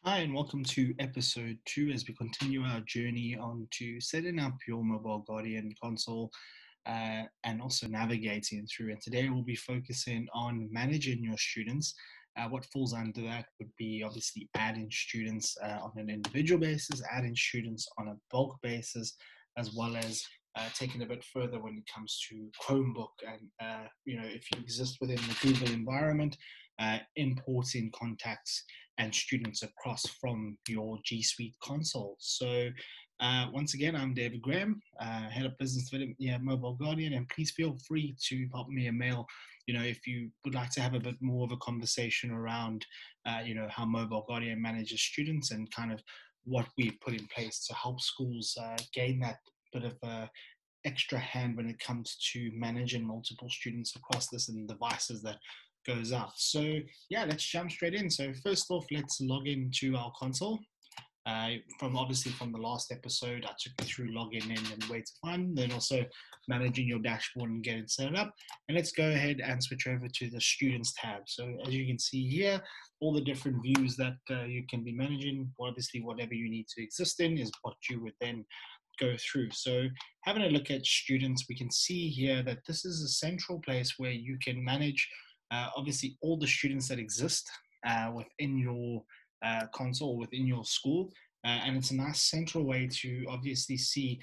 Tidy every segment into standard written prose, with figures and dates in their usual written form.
Hi, and welcome to episode 2 as we continue our journey on to setting up your mobile guardian console and also navigating through. And today we'll be focusing on managing your students. What falls under that would be obviously adding students on an individual basis, adding students on a bulk basis, as well as taking a bit further when it comes to Chromebook and if you exist within the Google environment, importing contacts and students across from your G Suite console. So once again, I'm David Graham, Head of Business Development here at Mobile Guardian, and please feel free to pop me a mail, if you would like to have a bit more of a conversation around, how Mobile Guardian manages students and kind of what we've put in place to help schools gain that bit of extra hand when it comes to managing multiple students across this and devices that goes out. So yeah, let's jump straight in. So first off, let's log into our console. From the last episode, I took you through logging in and where to find, then also managing your dashboard and getting set up. And let's go ahead and switch over to the Students tab. So as you can see here, all the different views that you can be managing. Obviously, whatever you need to exist in is what you would then go through. So having a look at students, we can see here that this is a central place where you can manage obviously all the students that exist within your console, within your school. And it's a nice central way to obviously see,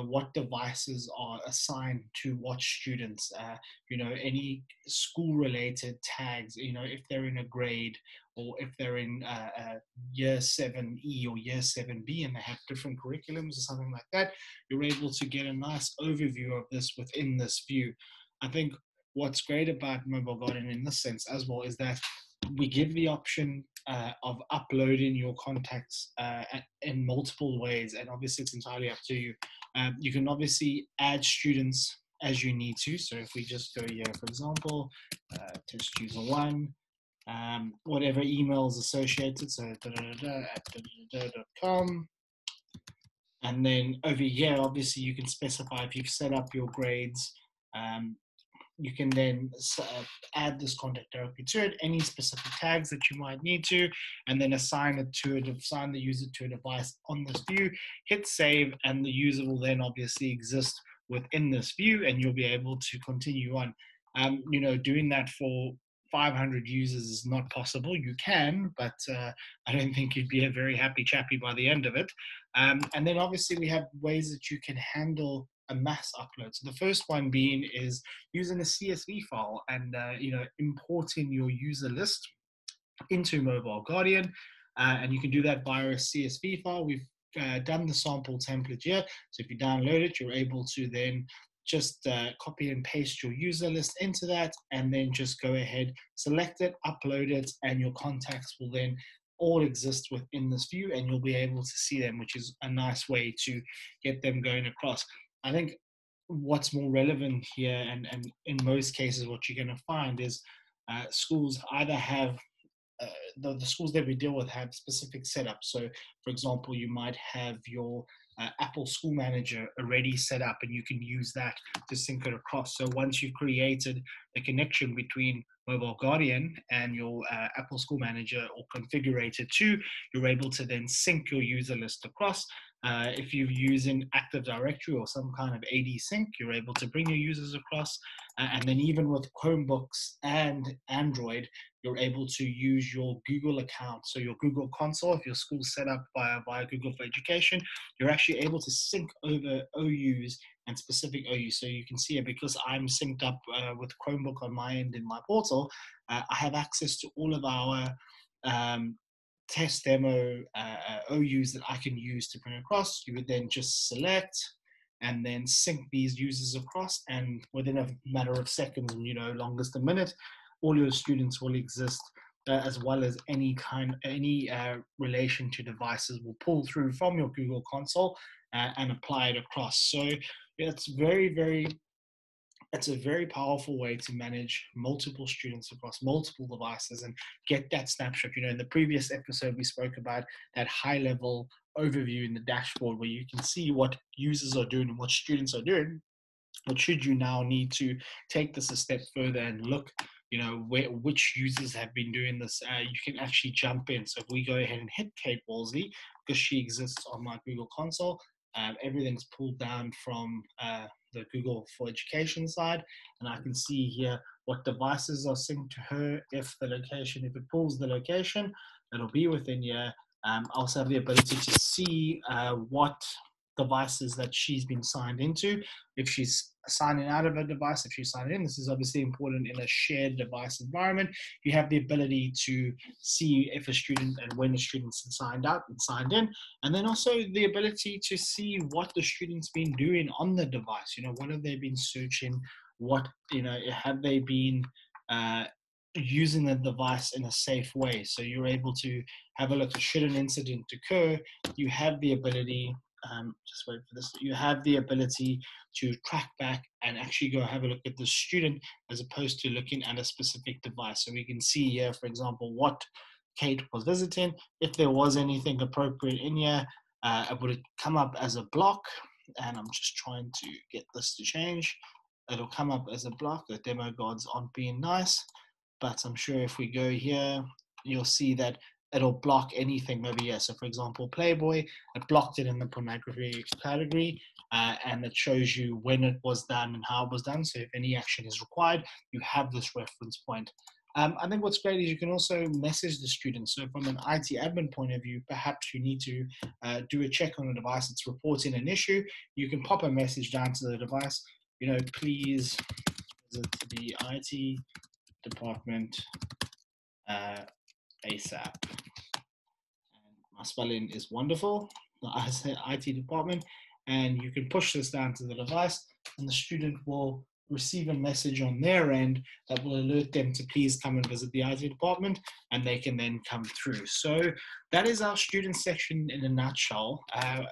what devices are assigned to what students, any school related tags, if they're in a grade or if they're in year 7E or year 7B and they have different curriculums or something like that, you're able to get a nice overview of this within this view. I think what's great about Mobile Guardian in this sense as well is that we give the option of uploading your contacts in multiple ways, and obviously it's entirely up to you. You can obviously add students as you need to. So if we just go here, for example, test user one, whatever email is associated, so @.com. And then over here, obviously you can specify if you've set up your grades. You can then add this contact directly to it, any specific tags that you might need to, and then assign the user to a device on this view, hit save, and the user will then obviously exist within this view, and you'll be able to continue on. Doing that for 500 users is not possible. You can, but I don't think you'd be a very happy chappy by the end of it. And then obviously we have ways that you can handle a mass upload. So the first one being is using a CSV file and importing your user list into Mobile Guardian, and you can do that via a CSV file. We've done the sample template here, so if you download it, you're able to then just copy and paste your user list into that, and then just go ahead, select it, upload it, and your contacts will then all exist within this view, and you'll be able to see them, which is a nice way to get them going across. I think what's more relevant here, and in most cases, what you're going to find is schools either have the schools that we deal with have specific setups. So, for example, you might have your Apple School Manager already set up, and you can use that to sync it across. So once you've created a connection between Mobile Guardian and your Apple School Manager or configured it to, you're able to then sync your user list across. If you're using Active Directory or some kind of AD sync, you're able to bring your users across. And then even with Chromebooks and Android, you're able to use your Google account. So your Google console, if your school's set up via Google for Education, you're actually able to sync over OUs and specific OUs. So you can see it because I'm synced up with Chromebook on my end in my portal. I have access to all of our test demo OUs that I can use to bring across. You would then just select and then sync these users across, and within a matter of seconds, longest a minute, all your students will exist, as well as any relation to devices will pull through from your Google console and apply it across. So it's it's a very powerful way to manage multiple students across multiple devices and get that snapshot. In the previous episode, we spoke about that high level overview in the dashboard where you can see what users are doing and what students are doing. But should you now need to take this a step further and look which users have been doing this. You can actually jump in. So if we go ahead and hit Kate Wolsey, because she exists on my Google console, everything's pulled down from the Google for Education side, and I can see here what devices are synced to her. If it pulls the location, it'll be within here. I also have the ability to see what devices that she's been signed into. If she's signing out of a device, if she's signed in, this is obviously important in a shared device environment. You have the ability to see if a student and when a student's signed out and signed in, and then also the ability to see what the student's been doing on the device. What have they been searching? What, have they been using the device in a safe way? So you're able to have a look at, should an incident occur, you have the ability, just wait for this, you have the ability to track back and actually go have a look at the student as opposed to looking at a specific device. So we can see here, for example, what Kate was visiting. If there was anything appropriate in here, it would come up as a block, and I'm just trying to get this to change. It'll come up as a block. The demo gods aren't being nice, but I'm sure if we go here, you'll see that it'll block anything over here. So for example, Playboy, it blocked it in the pornography category, and it shows you when it was done and how it was done. So if any action is required, you have this reference point. I think what's great is you can also message the students. So from an IT admin point of view, perhaps you need to do a check on the device, it's reporting an issue. You can pop a message down to the device, please visit the IT department ASAP. And my spelling is wonderful. I said IT department, and you can push this down to the device, and the student will receive a message on their end that will alert them to please come and visit the IT department, and they can then come through. So that is our student section in a nutshell.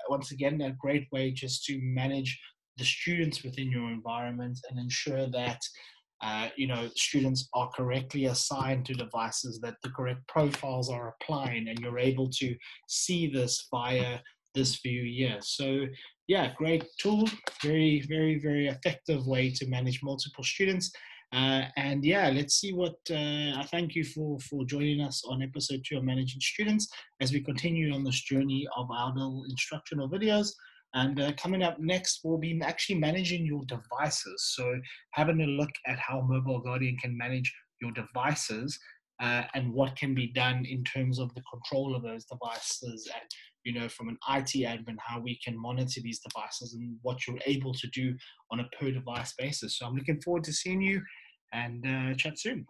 Once again, a great way just to manage the students within your environment and ensure that students are correctly assigned to devices, that the correct profiles are applying, and you're able to see this via this view here. So yeah, great tool, very, very, very effective way to manage multiple students. And yeah, let's see what, I thank you for joining us on episode 2 of Managing Students as we continue on this journey of our little instructional videos. And coming up next, we'll be actually managing your devices. So having a look at how Mobile Guardian can manage your devices and what can be done in terms of the control of those devices, and from an IT admin, how we can monitor these devices and what you're able to do on a per device basis. So I'm looking forward to seeing you, and chat soon.